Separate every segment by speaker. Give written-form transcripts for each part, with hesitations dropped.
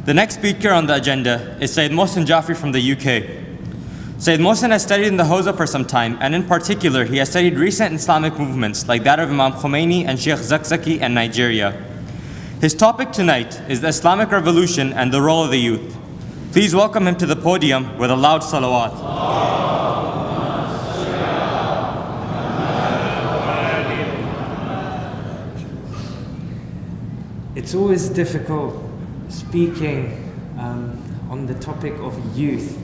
Speaker 1: The next speaker on the agenda is Syed Mohsin Jafri from the UK. Syed Mohsin has studied in the Hawza for some time, and in particular, he has studied recent Islamic movements like that of Imam Khomeini and Sheikh Zakzaki in Nigeria. His topic tonight is the Islamic Revolution and the role of the youth. Please welcome him to the podium with a loud salawat.
Speaker 2: It's always difficult speaking on the topic of youth,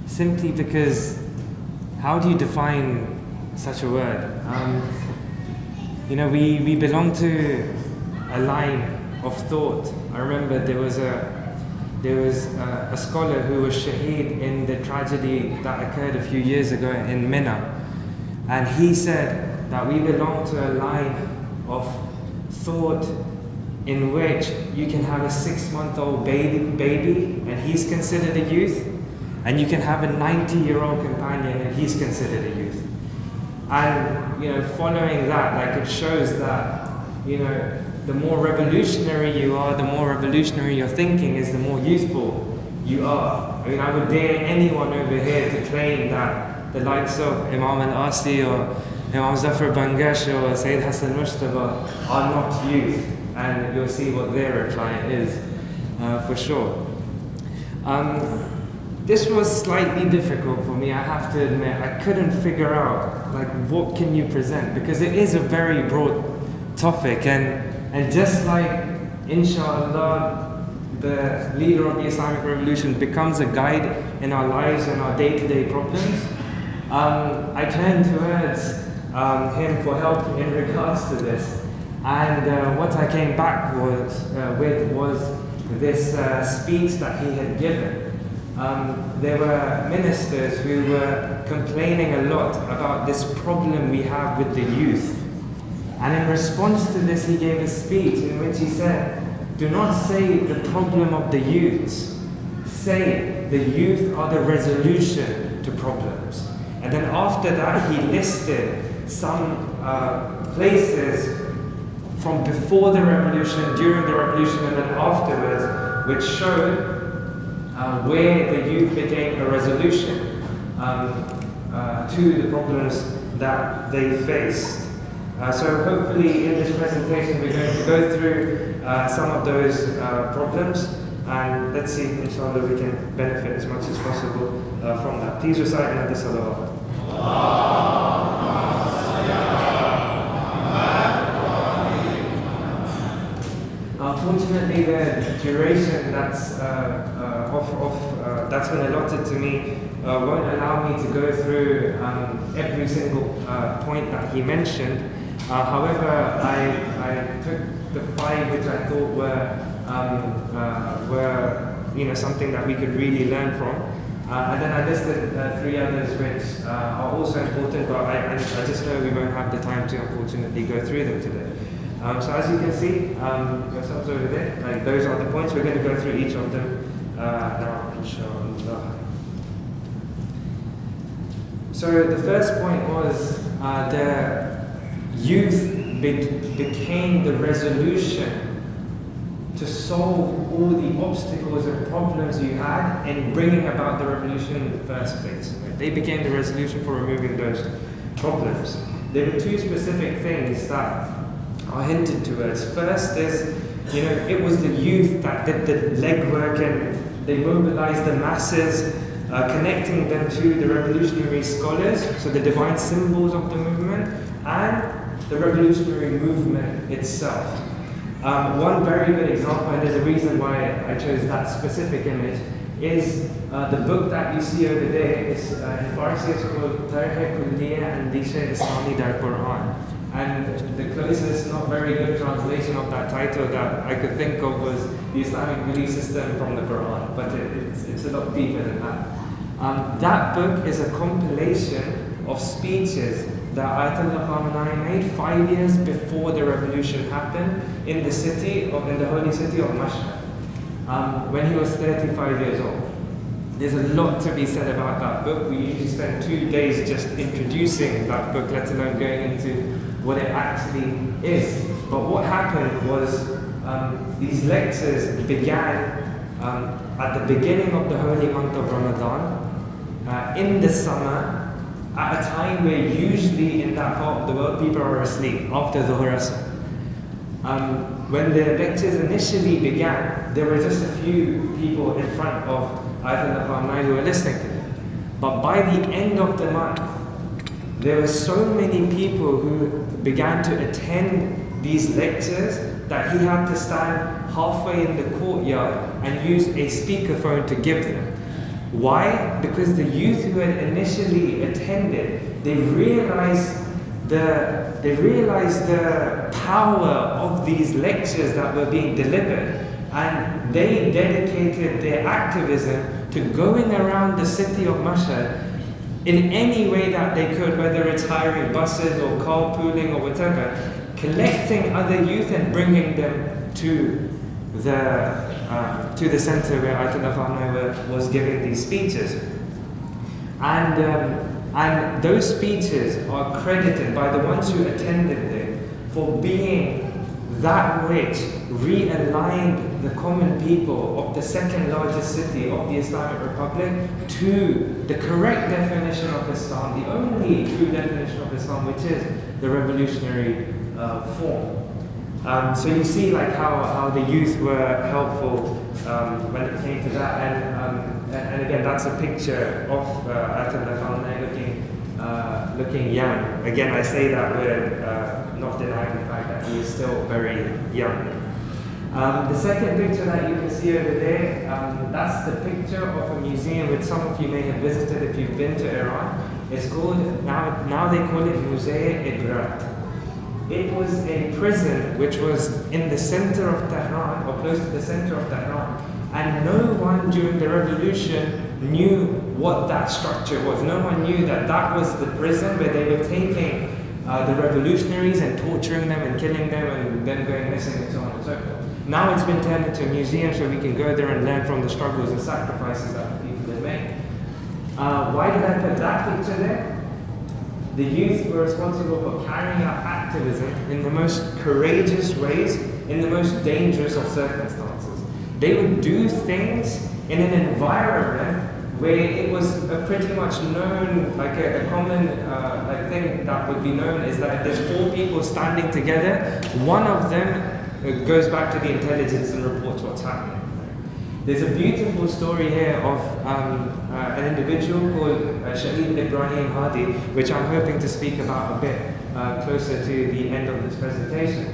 Speaker 2: simply because how do you define such a word? We belong to a line of thought. I remember there was a scholar who was shaheed in the tragedy that occurred a few years ago in Mina, and he said that we belong to a line of thought in which you can have a 6-month-old baby and he's considered a youth, and you can have a 90-year-old companion and he's considered a youth. And following that, it shows that the more revolutionary you are, the more revolutionary your thinking is, the more youthful you are. I would dare anyone over here to claim that the likes of Imam al-Asi or Imam Jafri Bangash or Sayyid Hassan Mustafa are not youth. And you'll see what their reply is, for sure. This was slightly difficult for me, I have to admit. I couldn't figure out, what can you present? Because it is a very broad topic, and just like, inshallah, the leader of the Islamic Revolution becomes a guide in our lives and our day-to-day problems, I turned towards him for help in regards to this. And what I came back with was this speech that he had given. There were ministers who were complaining a lot about this problem we have with the youth. And in response to this, he gave a speech in which he said, "Do not say the problem of the youths. Say the youth are the resolution to problems." And then after that, he listed some places from before the revolution, during the revolution, and then afterwards, which showed where the youth became a resolution to the problems that they faced. So hopefully in this presentation we're going to go through some of those problems, and let's see, inshallah, we can benefit as much as possible from that. Please recite another salawat. Unfortunately, the duration that's been allotted to me won't allow me to go through every single point that he mentioned. However, I took the 5 which I thought were something that we could really learn from, and then I listed 3 others which are also important, but I just know we won't have the time to unfortunately go through them today. So as you can see, yourselves over there, those are the points. We're going to go through each of them now, inshallah. So the first point was the youth became the resolution to solve all the obstacles and problems you had in bringing about the revolution in the first place. They became the resolution for removing those problems. There were 2 specific things that are hinted towards. First is, it was the youth that did the legwork and they mobilized the masses, connecting them to the revolutionary scholars, so the divine symbols of the movement, and the revolutionary movement itself. One very good example, and there's a reason why I chose that specific image, is the book that you see over there. It's in Farsi, it's called Tarikh Kulliya and Disha Islami Dar Quran. And the closest, not very good translation of that title that I could think of was the Islamic belief system from the Quran, but it's a lot deeper than that. That book is a compilation of speeches that Ayatollah Khamenei made 5 years before the revolution happened in the holy city of Mashhad, when he was 35 years old. There's a lot to be said about that book. We usually spend 2 days just introducing that book, let alone going into what it actually is. But what happened was these lectures began at the beginning of the holy month of Ramadan, in the summer, at a time where usually in that part of the world people are asleep after the Asr. When the lectures initially began, there were just a few people in front of Ayatollah Khamenei who were listening to him. But by the end of the month, there were so many people who began to attend these lectures that he had to stand halfway in the courtyard and use a speakerphone to give them. Why? Because the youth who had initially attended, they realized the power of these lectures that were being delivered, and they dedicated their activism to going around the city of Mashhad in any way that they could, whether it's hiring buses or carpooling or whatever, collecting other youth and bringing them to the center where Ayatollah Khamenei was giving these speeches. And those speeches are credited by the ones who attended them for being that which realigned the common people of the second largest city of the Islamic Republic to the correct definition of Islam, the only true definition of Islam, which is the revolutionary form. So you see like how the youth were helpful when it came to that, and again that's a picture of Ayatollah Khamenei looking young. Again, I say that with not denying the fact that he is still very young. The second picture that you can see over there, that's the picture of a museum which some of you may have visited if you've been to Iran. It's called, now they call it Musée Ibrat. It was a prison which was in the center of Tehran, or close to the center of Tehran, and no one during the revolution knew what that structure was. No one knew that that was the prison where they were taking the revolutionaries and torturing them and killing them and then going missing and so on and so forth. Now it's been turned into a museum so we can go there and learn from the struggles and sacrifices that the people had made. Why did I put that picture there? The youth were responsible for carrying out activism in the most courageous ways, in the most dangerous of circumstances. They would do things in an environment where it was pretty much known, like a common thing that would be known is that if there's 4 people standing together, one of them goes back to the intelligence and reports what's happening. There's a beautiful story here of an individual called Syed Ibrahim Hadi, which I'm hoping to speak about a bit closer to the end of this presentation.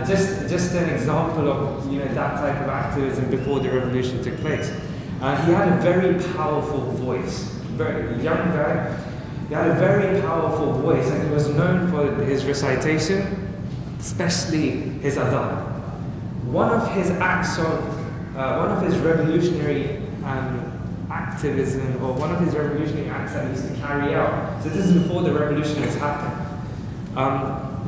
Speaker 2: Just an example of that type of activism before the revolution took place. He had a very powerful voice, very young guy. He had a very powerful voice, and he was known for his recitation, especially his adhan. One of his acts of one of his revolutionary activism, or one of his revolutionary acts that he used to carry out. So this is before the revolution has happened.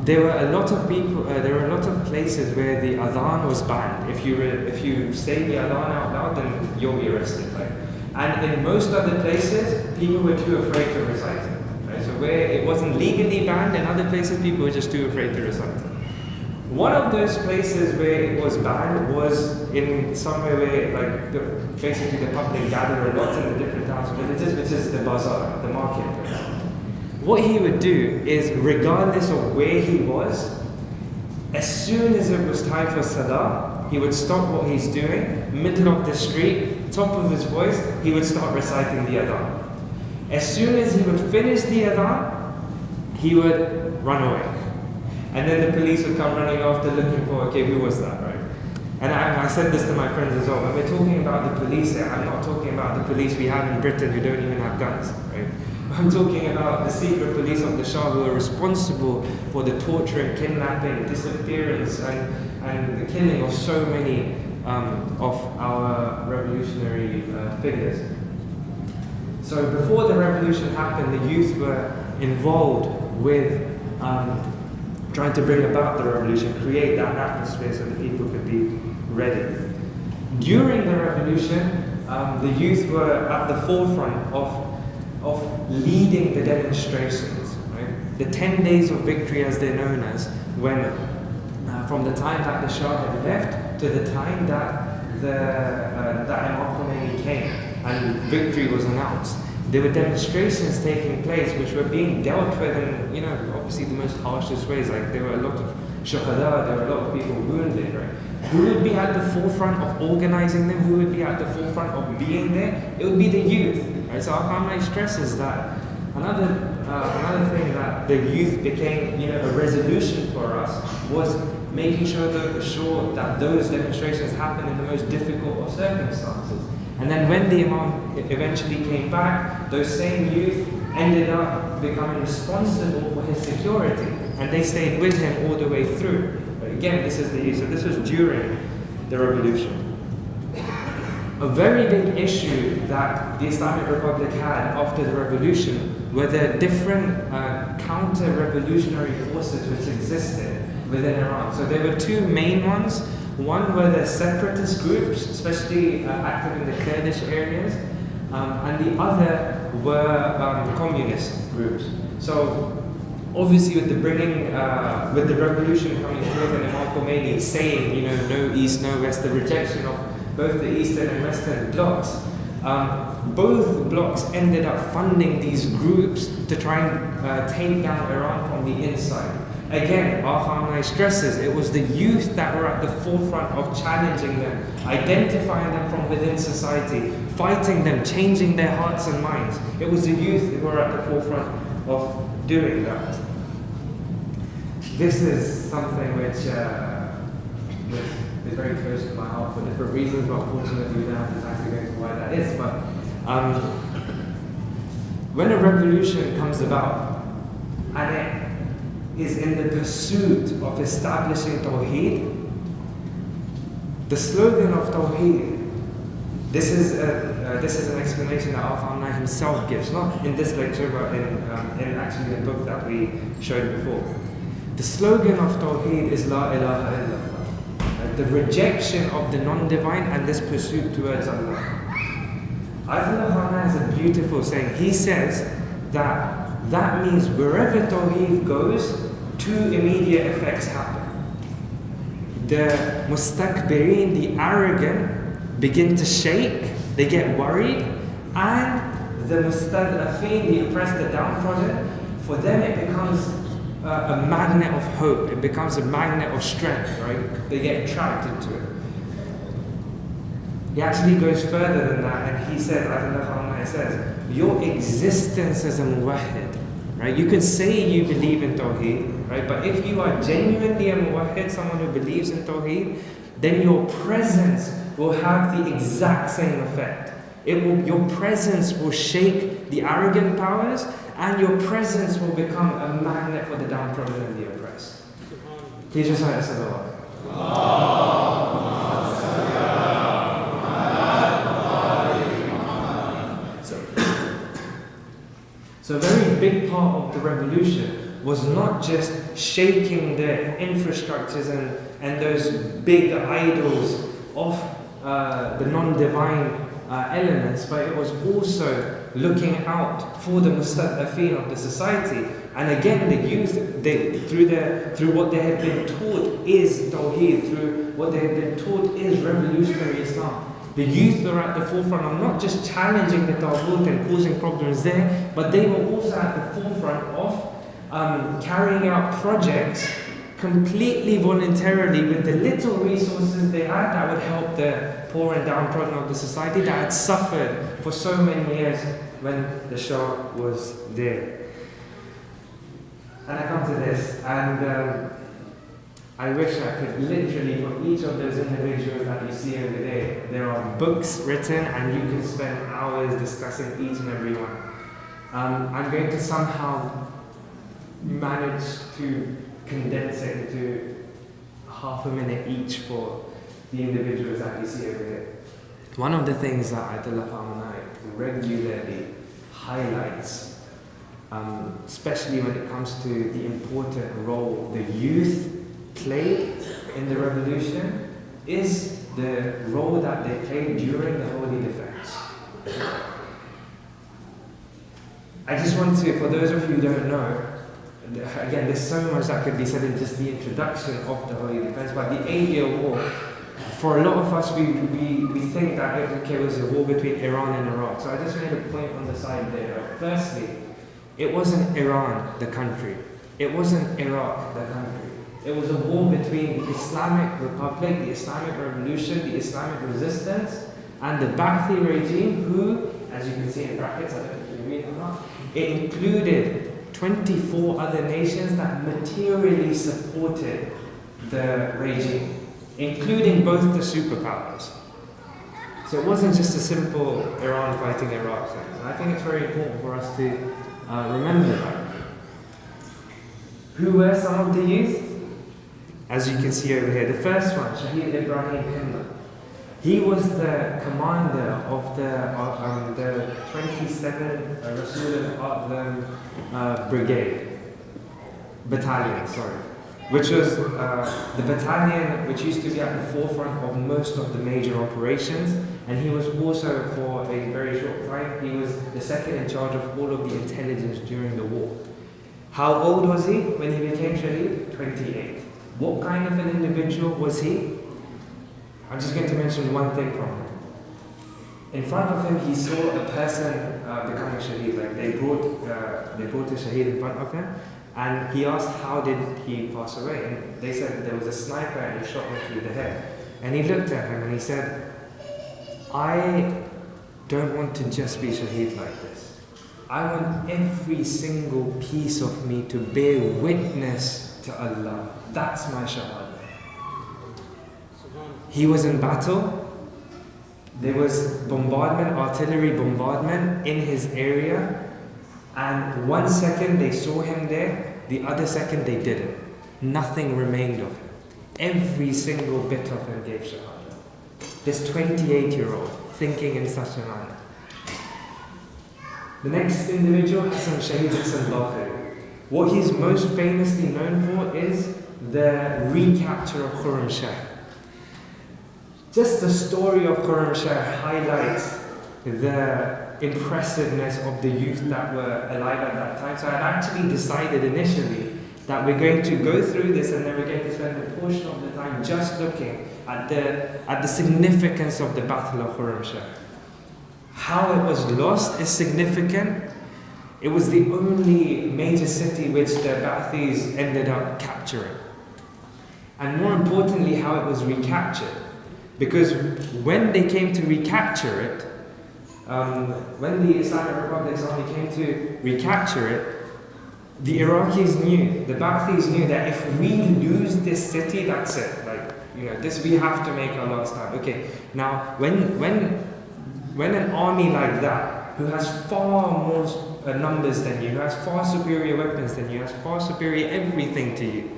Speaker 2: There were a lot of people. There were a lot of places where the adhan was banned. If you say the adhan out loud, then you'll be arrested. Right? And in most other places, people were too afraid to recite it. Right? So where it wasn't legally banned, in other places, people were just too afraid to recite it. One of those places where it was banned was in somewhere where basically the public gather a lot in the different towns and villages, which is the bazaar, the market. What he would do is, regardless of where he was, as soon as it was time for salah, he would stop what he's doing, middle of the street, top of his voice, he would start reciting the adhan. As soon as he would finish the adhan, he would run away. And then the police would come running after looking for, okay, who was that, right? And I said this to my friends as well. When we're talking about the police here, I'm not talking about the police we have in Britain who don't even have guns, right? I'm talking about the secret police of the Shah who are responsible for the torture and kidnapping, disappearance, and the killing of so many of our revolutionary figures. So before the revolution happened, the youth were involved with trying to bring about the revolution, create that atmosphere so that people could be ready. During the revolution, the youth were at the forefront of leading the demonstrations. Right? The 10 days of victory, as they're known as, when from the time that the Shah had left to the time that that Imam Khomeini came and victory was announced, there were demonstrations taking place which were being dealt with in, you know, obviously the most harshest ways. Like there were a lot of shuhada, there were a lot of people wounded, right? Who would be at the forefront of organizing them? Who would be at the forefront of being there? It would be the youth, right? So Al-Khamnai stresses that. Another thing that the youth became, you know, a resolution for us was making sure that those demonstrations happened in the most difficult of circumstances. And then when the Imam eventually came back, those same youth ended up becoming responsible for his security, and they stayed with him all the way through. But again, this is the youth. So this was during the revolution. A very big issue that the Islamic Republic had after the revolution were the different counter-revolutionary forces which existed within Iran. So there were two main ones. One were the separatist groups, especially active in the Kurdish areas, and the other were communist groups. So obviously with the revolution coming forth and Imam Khomeini saying, you know, no East, no West, the rejection of both the Eastern and Western blocs, both blocs ended up funding these groups to try and take down Iran from the inside. Again, Al-Khamnai stresses it was the youth that were at the forefront of challenging them, identifying them from within society, fighting them, changing their hearts and minds. It was the youth who were at the forefront of doing that. This is something which is very close to my heart for different reasons, but unfortunately we don't have the time to go into why that is. But when a revolution comes about and it is in the pursuit of establishing Tawheed, the slogan of Tawheed, this is an explanation that Al-Khamnai himself gives, not in this lecture, but in actually the book that we showed before. The slogan of Tawheed is La ilaha illallah, the rejection of the non-divine and this pursuit towards Allah. Ayatollah Khamnai has a beautiful saying. He says that means wherever Tawheed goes, two immediate effects happen. The mustakbirin, the arrogant, begin to shake, they get worried, and the mustad'afin, the oppressed, the downtrodden, for them it becomes a magnet of hope, it becomes a magnet of strength, right? They get attracted to it. He actually goes further than that, and he says, Ayatollah Khamnai says, your existence as a muwahhid, right? You can say you believe in Tawheed, right? But if you are genuinely a muwahhid, someone who believes in Tawheed, then your presence will have the exact same effect. Your presence will shake the arrogant powers, and your presence will become a magnet for the downtrodden and the oppressed. Please recite as-salawat. So a very big part of the revolution was not just shaking the infrastructures and those big idols of the non-divine elements, but it was also looking out for the mustad'afin of the society. And again, the youth, through what they had been taught is Tawheed, through what they had been taught is revolutionary Islam. The youth are at the forefront of not just challenging the Taghut and causing problems there, but they were also at the forefront of carrying out projects completely voluntarily with the little resources they had that would help the poor and downtrodden of the society that had suffered for so many years when the Shah was there. And I come to this, and I wish I could literally, for each of those individuals that you see over there are books written and you can spend hours discussing each and every one. I'm going to somehow manage to condense it into half a minute each for the individuals that you see over there. One of the things that Ayatollah Khamnai regularly highlights, especially when it comes to the important role the youth played in the revolution, is the role that they played during the Holy Defense. I just want to, for those of you who don't know, again, there's so much that could be said in just the introduction of the Holy Defense, but the 8-year war for a lot of us, we think that okay, it was a war between Iran and Iraq. So I just made a point on the side there. Right? Firstly, it wasn't Iran, the country. It wasn't Iraq, the country. It was a war between the Islamic Republic, the Islamic Revolution, the Islamic Resistance, and the Ba'athi regime, who, as you can see in brackets, I don't know if you can read or not, it included 24 other nations that materially supported the regime, including both the superpowers. So it wasn't just a simple Iran fighting Iraq thing. And I think it's very important for us to remember that. Who were some of the youth? As you can see over here, the first one, Shaheed Ibrahim Himma. He was the commander of the 27th Rasul battalion, which was the battalion which used to be at the forefront of most of the major operations, and he was also, for a very short time, he was the second in charge of all of the intelligence during the war. How old was he when he became Shaheed? 28. What kind of an individual was he? I'm just going to mention one thing from him. In front of him, he saw a person becoming Shaheed. Like they brought a Shaheed in front of him, and he asked, how did he pass away? And they said there was a sniper and he shot him through the head. And he looked at him and he said, I don't want to just be Shaheed like this. I want every single piece of me to bear witness to Allah. That's my shahada. He was in battle. There was bombardment, artillery bombardment in his area. And 1 second they saw him there, the other second they didn't. Nothing remained of him. Every single bit of him gave shahada. This 28-year-old thinking in such a manner. The next individual, Shaheed Hassan Baqir. What he's most famously known for is the recapture of Khurramshahr. Just the story of Khurramshahr highlights the impressiveness of the youth that were alive at that time. So I had actually decided initially that we're going to go through this and then we're going to spend a portion of the time just looking at the significance of the Battle of Khurramshahr. How it was lost is significant. It was the only major city which the Ba'athis ended up capturing. And more importantly, how it was recaptured. Because when they came to recapture it, when the Islamic Republic's army came to recapture it, the Iraqis knew, the Ba'athis knew that if we lose this city, that's it. Like, this we have to make our last time. Okay, now when an army like that, who has far more numbers than you, who has far superior weapons than you, has far superior everything to you,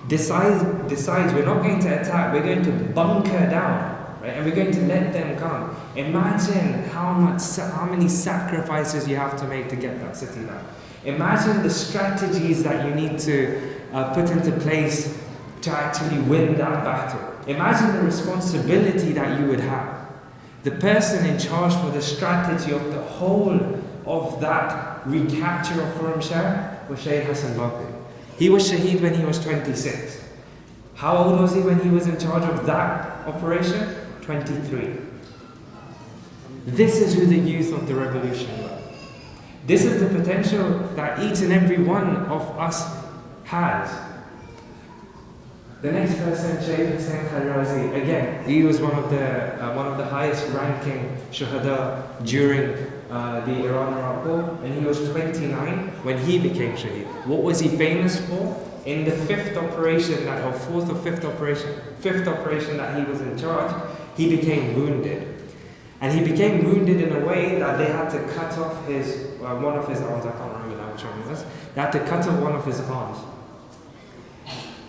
Speaker 2: decides we're not going to attack, we're going to bunker down, right? And we're going to let them come. Imagine how many sacrifices you have to make to get that city down. Imagine the strategies that you need to put into place to actually win that battle. Imagine the responsibility that you would have. The person in charge for the strategy of the whole of that recapture of Khurramshahr was Shaheed Hassan Baqir. He was Shaheed when he was 26. How old was he when he was in charge of that operation? 23. This is who the youth of the revolution were. This is the potential that each and every one of us has. The next person, Shaheed Hussain Kharrazi, again, he was one of the highest ranking shuhada during the Iran-Iraq War, and he was 29 when he became Shaheed. What was he famous for? In the fifth operation that he was in charge, he became wounded. And he became wounded in a way that they had to cut off one of his arms. I can't remember now which one it was. They had to cut off one of his arms.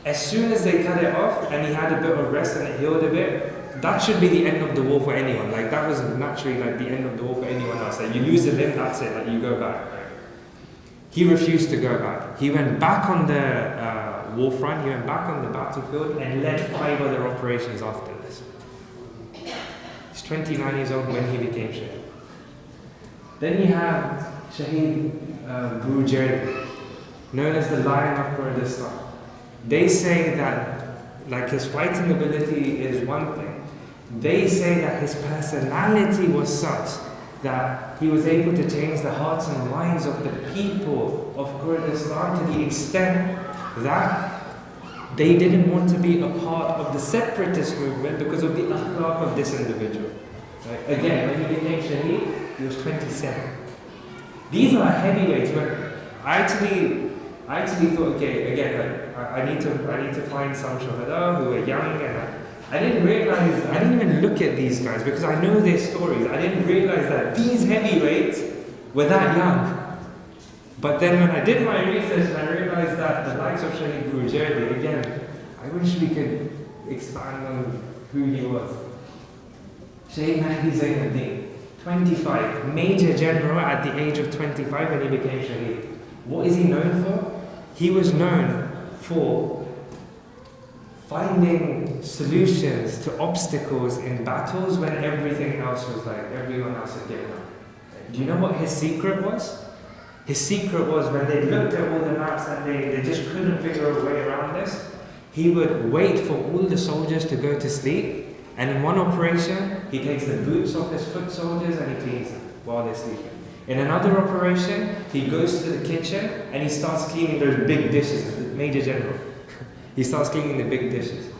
Speaker 2: As soon as they cut it off and he had a bit of rest and it healed a bit, that should be the end of the war for anyone. Like that was naturally like the end of the war for anyone else. Like you lose a limb, that's it. Like you go back. He refused to go back. He went back on the war front. He went back on the battlefield and led 5 other operations after this. He's 29 years old when he became Shaheed. Then you have Shaheed Bujayri, known as the Lion of Kurdistan. They say that like his fighting ability is one thing, They say that his personality was such that he was able to change the hearts and minds of the people of Kurdistan to the extent that they didn't want to be a part of the separatist movement because of the akhlaq of this individual. Right? Again, when he became Shaheed, he was 27. These are heavyweights. But I actually thought, okay, again, I need to find some shuhada who are young, and I didn't even look at these guys because I know their stories. I didn't realize that these heavyweights were that young. But then when I did my research and I realized that the likes of Shaheed Burjadi, again, I wish we could expand on who he was. Shaheed Mahdi Zainuddin, 25, major general at the age of 25 when he became Shaheed. What is he known for? He was known for finding solutions to obstacles in battles when everything else was like, everyone else had given up. Do you know what his secret was? His secret was when they looked at all the maps and they just couldn't figure a way around this, he would wait for all the soldiers to go to sleep, and in one operation, he takes the boots off his foot soldiers and he cleans them while they're sleeping. In another operation, he goes to the kitchen and he starts cleaning those big dishes, the Major General. He starts cleaning the big dishes.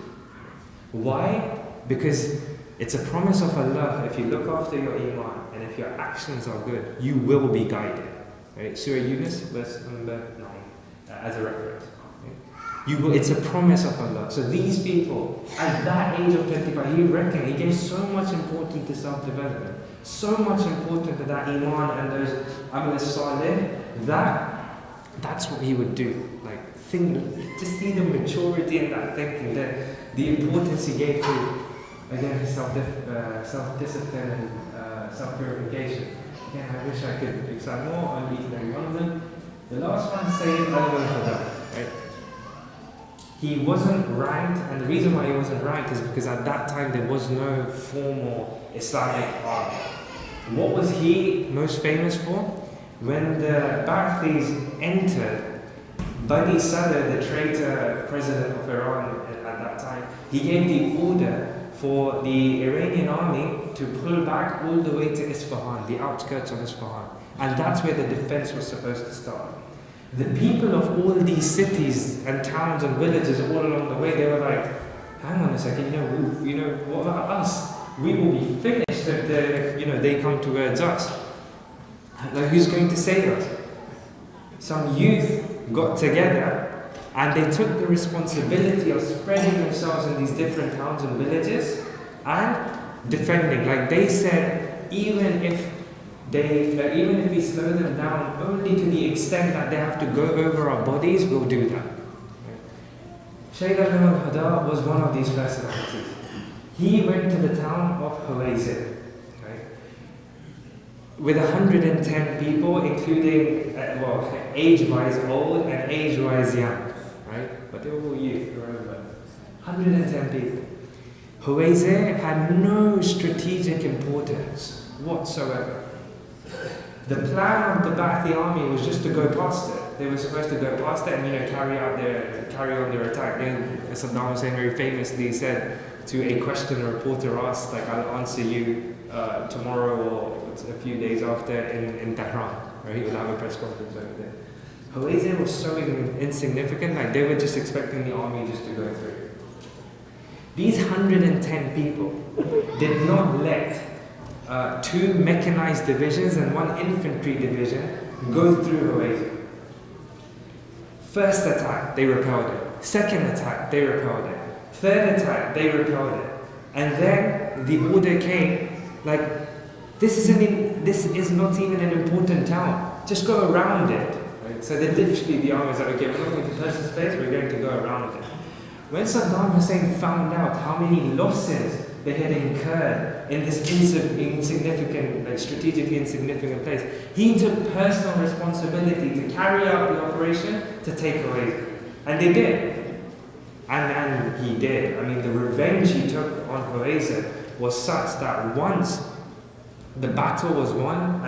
Speaker 2: Why? Because it's a promise of Allah, if you look after your iman and if your actions are good, you will be guided. Right? Surah Yunus, verse number 9, as a reference. Right? It's a promise of Allah. So these people, at that age of 25, he gave so much importance to self-development, so much importance to that iman and those amal salih, that's what he would do. Like, just see the maturity in that thinking, the importance he gave to, again, self-discipline and self-purification. Again, I wish I could expand more on each and every one of them. The last one, Syed al-Huda, right? He wasn't ranked, and the reason why he wasn't ranked is because at that time there was no formal Islamic army. What was he most famous for? When the Ba'athis entered, Bani Sadr, the traitor president of Iran at that time, he gave the order for the Iranian army to pull back all the way to Isfahan, the outskirts of Isfahan. And that's where the defense was supposed to start. The people of all these cities and towns and villages all along the way, they were like, hang on a second, what about us? We will be finished if they come towards us. Like, who's going to save us? Some youth got together and they took the responsibility of spreading themselves in these different towns and villages and defending. Like they said, even if we slow them down only to the extent that they have to go over our bodies, we'll do that. Shaykh al-Huda was one of these personalities. He went to the town of Huwaizid, right, with 110 people, including, age-wise old and age-wise young, right? But they were all youth, remember. 110 people. Huwaizid had no strategic importance whatsoever. The plan of the Ba'athi army was just to go past it. They were supposed to go past it and carry on their attack. And Saddam Hussein very famously said to a question a reporter asked, like, I'll answer you tomorrow or a few days after in Tehran, right? He will have a press conference over there. Huwaizid was so insignificant, like they were just expecting the army just to go through. These 110 people did not let 2 mechanized divisions and 1 infantry division go through Huwaizid. First attack, they repelled it. Second attack, they repelled it. Third attack, they repelled it. And then the order came, like, this is not even an important town. Just go around it. Right? So then literally the army was like, okay, we're not going to touch this place, we're going to go around it. When Saddam Hussein found out how many losses they had incurred in this insignificant, like strategically insignificant place, he took personal responsibility to carry out the operation to take away. And they did. And he did. I mean, the revenge he took on Huwaizid was such that once the battle was won,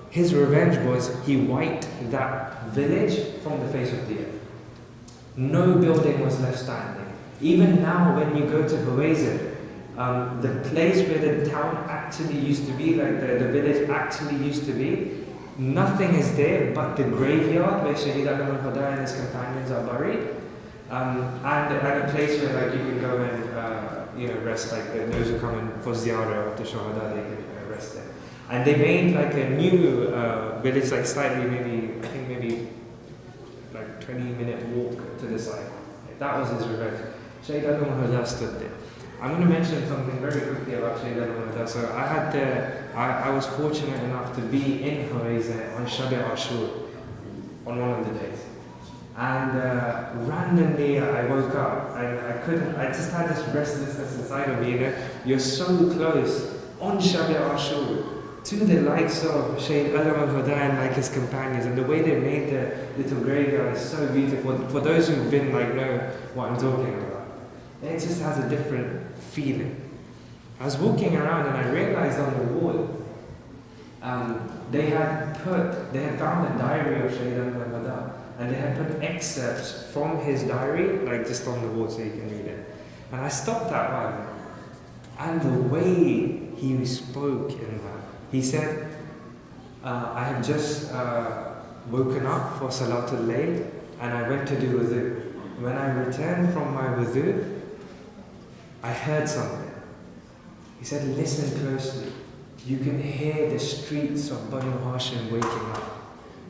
Speaker 2: his revenge was he wiped that village from the face of the earth. No building was left standing. Even now, when you go to Huwayzir, the place where the town actually used to be, like the village actually used to be, nothing is there but the graveyard where Shaheed Alam al-Huda and his companions are buried, and a place where like you can go and rest, like those who come in for ziyarah of the Shuhada, they can rest there. And they made like a new village, like slightly maybe like 20-minute walk to the side. That was his revenge. Shaheed Alam al-Huda stood there. I'm going to mention something very quickly about Shaheed Alam al-Huda. So I was fortunate enough to be in Huwayzir on Shab Ashur on one of the days. And randomly I woke up and I just had this restlessness inside of me. You're so close on Shab Ashur to the likes of Shaheed Alam al-Huda and like his companions, and the way they made the little graveyard is so beautiful. For those who've been know what I'm talking about. It just has a different feeling. I was walking around and I realized on the wall, they had found a diary of Shaheed Alam al-Huda, and they had put excerpts from his diary, like just on the wall so you can read it. And I stopped that one, and the way he spoke in that, he said, I have just woken up for Salatul Layl and I went to do wudu. When I returned from my wudu, I heard something. He said, listen closely. You can hear the streets of Banu Hashim waking up.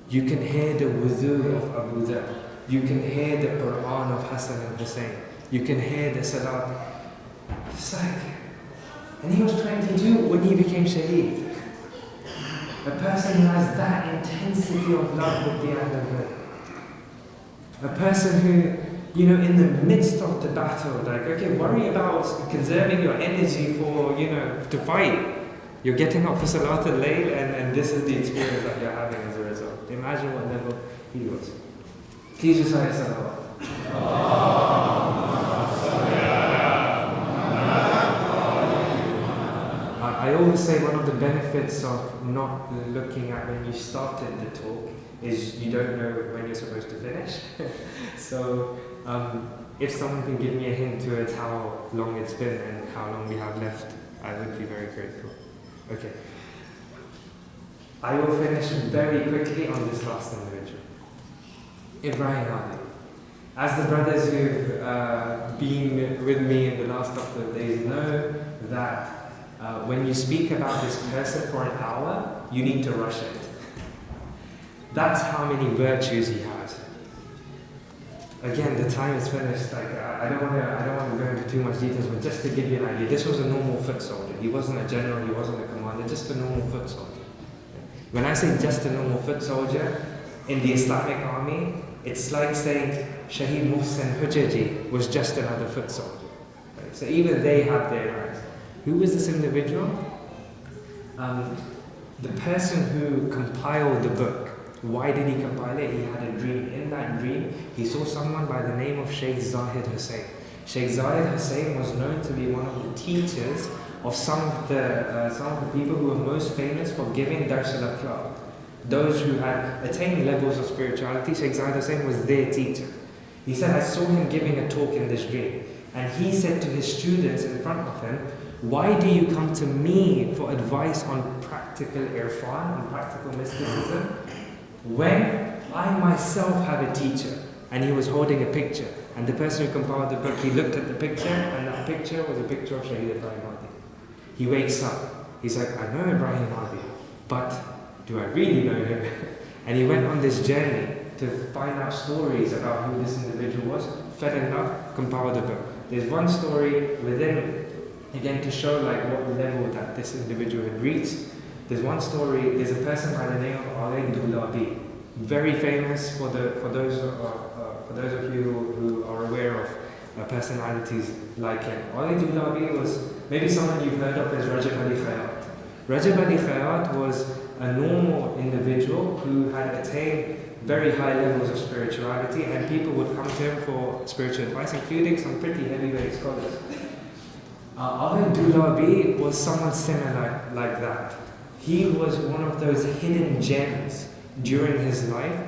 Speaker 2: You can hear the wudu of Abu Dhar. You can hear the Quran of Hassan and Hussein. You can hear the Salat. It's like, and he was 22 when he became Shaheed. A person who has that intensity of love with the Ahlul. A person who, in the midst of the battle, like, okay, worry about conserving your energy for, to fight. You're getting up for Salatul Layl and this is the experience that you're having as a result. Imagine what level he was. Please recite Salawat. I always say one of the benefits of not looking at when you started the talk is you don't know when you're supposed to finish. So if someone can give me a hint to how long it's been and how long we have left, I would be very grateful. Okay. I will finish very quickly on this last individual. Ibrahim Adi. As the brothers who've been with me in the last couple of days know that when you speak about this person for an hour, you need to rush it. That's how many virtues he has. Again, the time is finished. Like I don't want to go into too much details, but just to give you an idea, this was a normal foot soldier. He wasn't a general, he wasn't a commander, just a normal foot soldier. When I say just a normal foot soldier, in the Islamic army, it's like saying Shaheed Mohsin Hujaji was just another foot soldier. Right? So even they have their rights. Who was this individual? The person who compiled the book. Why did he compile it? He had a dream. In that dream, he saw someone by the name of Sheikh Zahid Hussain. Sheikh Zahid Hussain was known to be one of the teachers of some of the people who were most famous for giving Dars al-Akhlaq. Those who had attained levels of spirituality, Sheikh Zahid Hussain was their teacher. He said, I saw him giving a talk in this dream. And he said to his students in front of him, why do you come to me for advice on practical irfan, on practical mysticism, when I myself have a teacher? And he was holding a picture. And the person who compiled the book, he looked at the picture, and that picture was a picture of Shaheed Ibrahim Hadi. He wakes up. He's like, I know Ibrahim Hadi, but do I really know him? And he went on this journey to find out stories about who this individual was, fell in love, compiled a book. There's one story within, again, to show like what level that this individual had reached. There's one story, there's a person by the name of Ali Dulabi, very famous for those of you who are aware of personalities like him. Ali Dulabi was maybe someone you've heard of as Rajab Ali Khayat. Rajab Ali Khayat was a normal individual who had attained very high levels of spirituality, and people would come to him for spiritual advice, including some pretty heavyweight scholars. Ali Dulabi was someone similar like that. He was one of those hidden gems during his life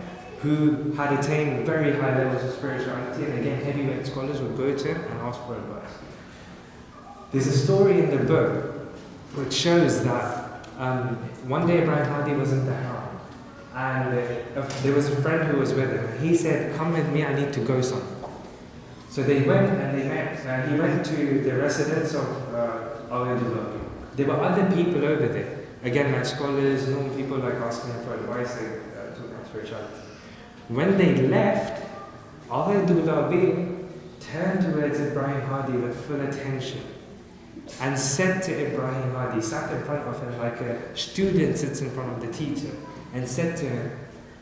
Speaker 2: who had attained very high levels of spirituality, and again, heavyweight scholars would go to him and ask for advice. There's a story in the book which shows that one day Ibrahim Hadi was in Tehran, and there was a friend who was with him, and he said, "Come with me, I need to go somewhere." So they went and they met. He went to the residence of Awliyaullah. There were other people over there. Again, like scholars, normal people like asking him for advice, they talking about spirituality. When they left, Awliyaullah turned towards Ibrahim Hadi with full attention and said to Ibrahim Hadi, sat in front of him like a student sits in front of the teacher, and said to him,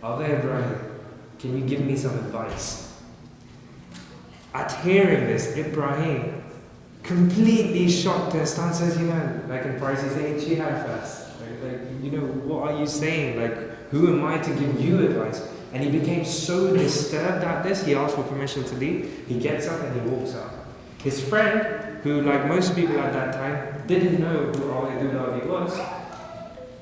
Speaker 2: Ibrahim, can you give me some advice? At hearing this, Ibrahim, completely shocked and started says, like in Farsi saying, Jihad first. What are you saying? Like, who am I to give you advice? And he became so disturbed at this, he asked for permission to leave. He gets up and he walks out. His friend, who like most people at that time, didn't know who Awliyaullah was.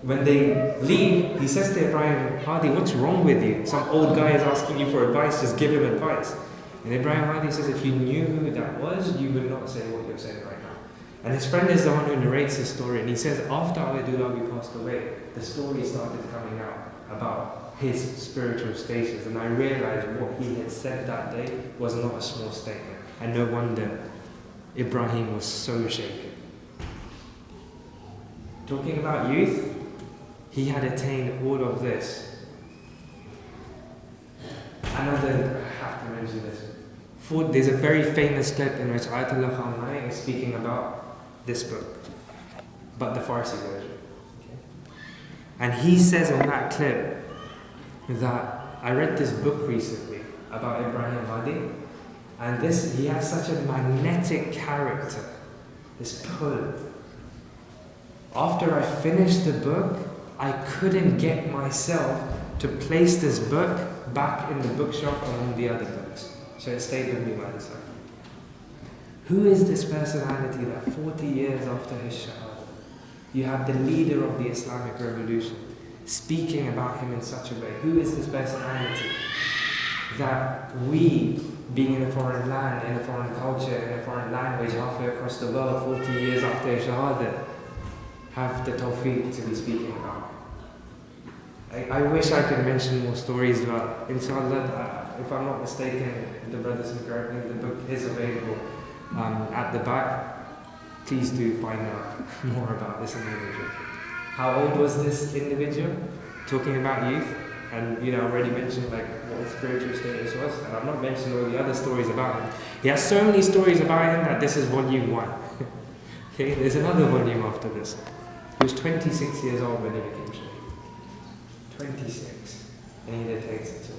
Speaker 2: When they leave, he says to Ibrahim Hadi, what's wrong with you? Some old guy is asking you for advice, just give him advice. And Ibrahim Hadi says, if you knew who that was, you would not say what you're saying right now. And his friend is the one who narrates the story, and he says, after Awliyaullah passed away, the story started coming out about his spiritual stations, and I realized what he had said that day was not a small statement, and no wonder Ibrahim was so shaken. Talking about youth, he had attained all of this. I have to mention this. There's a very famous clip in which Ayatollah Khamenei is speaking about this book, but the Farsi version. Okay? And he says in that clip that I read this book recently about Ibrahim Hadi, and he has such a magnetic character, this pull. After I finished the book, I couldn't get myself to place this book back in the bookshelf among the other books. So it stayed with me by the side. Who is this personality that 40 years after his shahada, you have the leader of the Islamic revolution speaking about him in such a way? Who is this personality that we, being in a foreign land, in a foreign culture, in a foreign language, halfway across the world, 40 years after his shahada, have the tawfiq to be speaking about? I wish I could mention more stories, but inshallah, if I'm not mistaken, the brothers and correct the book is available at the back. Please do find out more about this individual. How old was this individual? Talking about youth, and I already mentioned like what his spiritual status was, and I've not mentioned all the other stories about him. He has so many stories about him that this is volume 1. Okay, there's another volume after this. He was 26 years old when he became shaykh. 26, and he takes it to them.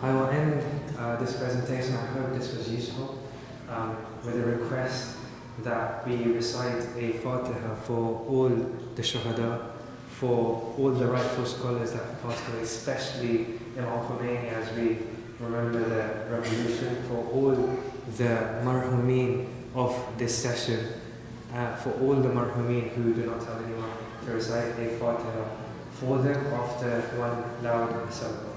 Speaker 2: I will end this presentation, I hope this was useful, with a request that we recite a Fatiha for all the shuhada, for all the rightful scholars that have passed away, especially Imam Khomeini as we remember the revolution, for all the marhumeen of this session, for all the marhumeen who do not have anyone to recite a Fatiha for them after one loud salat.